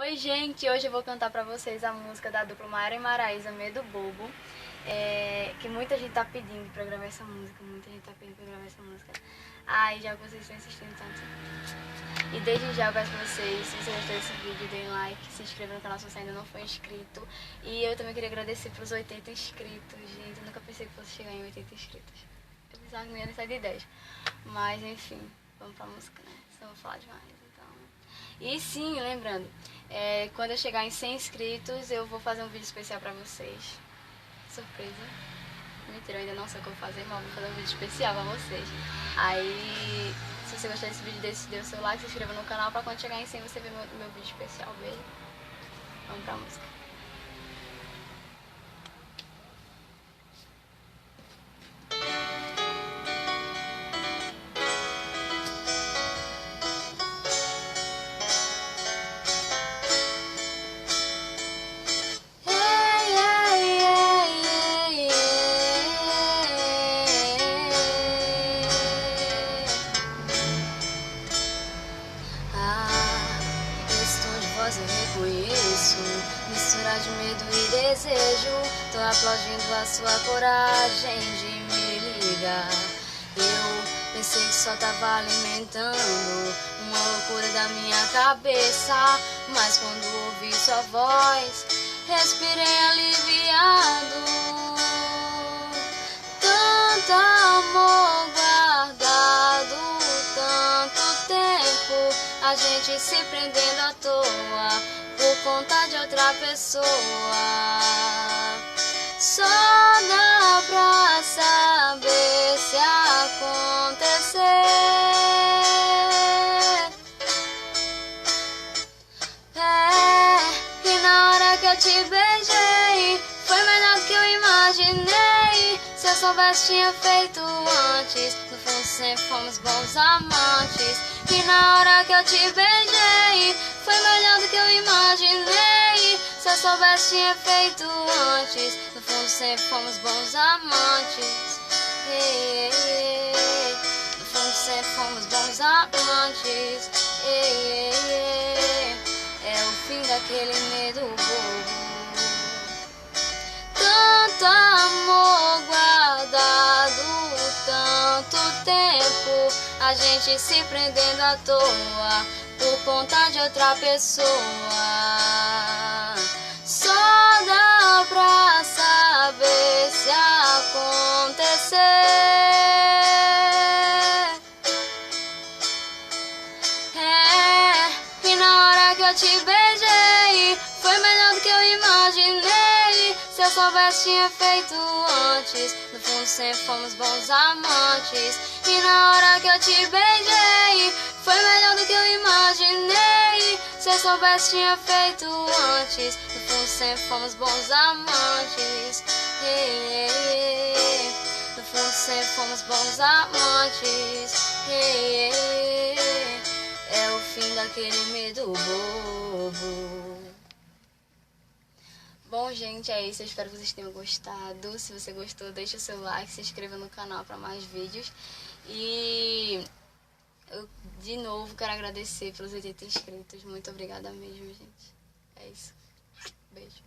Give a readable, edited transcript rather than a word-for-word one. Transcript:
Oi gente, hoje eu vou cantar pra vocês a música da dupla Maiara e Maraísa, Medo Bobo, que muita gente tá pedindo pra eu gravar essa música, muita gente tá pedindo pra eu gravar essa música. Já que vocês estão insistindo tanto. E desde já eu peço pra vocês, se você gostou desse vídeo, deem like, se inscreva no canal se você ainda não for inscrito. E eu também queria agradecer pros 80 inscritos, gente, eu nunca pensei que fosse chegar em 80 inscritos. Eu pensava que não ia sair de 10, mas enfim, vamos pra música, né, senão eu vou falar demais, então... E sim, lembrando, quando eu chegar em 100 inscritos, eu vou fazer um vídeo especial pra vocês. Surpresa. Mentira, eu ainda não sei o que eu vou fazer, mas eu vou fazer um vídeo especial pra vocês. Aí, se você gostar desse vídeo, dê o seu like, se inscreva no canal pra quando chegar em 100 você ver meu vídeo especial. Beijo. Vamos pra música. Esse tom de voz eu reconheço, mistura de medo e desejo. Tô aplaudindo a sua coragem de me ligar. Eu pensei que só tava alimentando uma loucura da minha cabeça, mas quando ouvi sua voz, respirei aliviado. Tanto amor guardado, tanto tempo, a gente se prendendo à toa por conta de outra pessoa. Só dá pra saber se acontecer. E na hora que eu te beijei, foi melhor do que eu imaginei. Se eu soubesse tinha feito antes, no fundo sempre fomos bons amantes. E na hora que eu te beijei, foi melhor do que eu imaginei. Se eu soubesse tinha feito antes, no fundo sempre fomos bons amantes. No fundo sempre fomos bons amantes. É o fim daquele medo bobo. Tanto amor guardado, tanto tempo, a gente se prendendo à toa por conta de outra pessoa. Só dá pra saber se acontecer. E na hora que eu te beijei, foi melhor do que eu imaginei. Se eu soubesse tinha feito antes, no fundo sempre fomos bons amantes. E na hora que eu te beijei, foi melhor do que eu imaginei. Se eu soubesse tinha feito antes, no fundo sempre fomos bons amantes. No fundo sempre fomos bons amantes. É o fim daquele medo bobo. Bom, gente, é isso. Eu espero que vocês tenham gostado. Se você gostou, deixa o seu like, se inscreva no canal para mais vídeos. E eu, de novo, quero agradecer pelos 80 inscritos. Muito obrigada mesmo, gente. É isso. Beijo.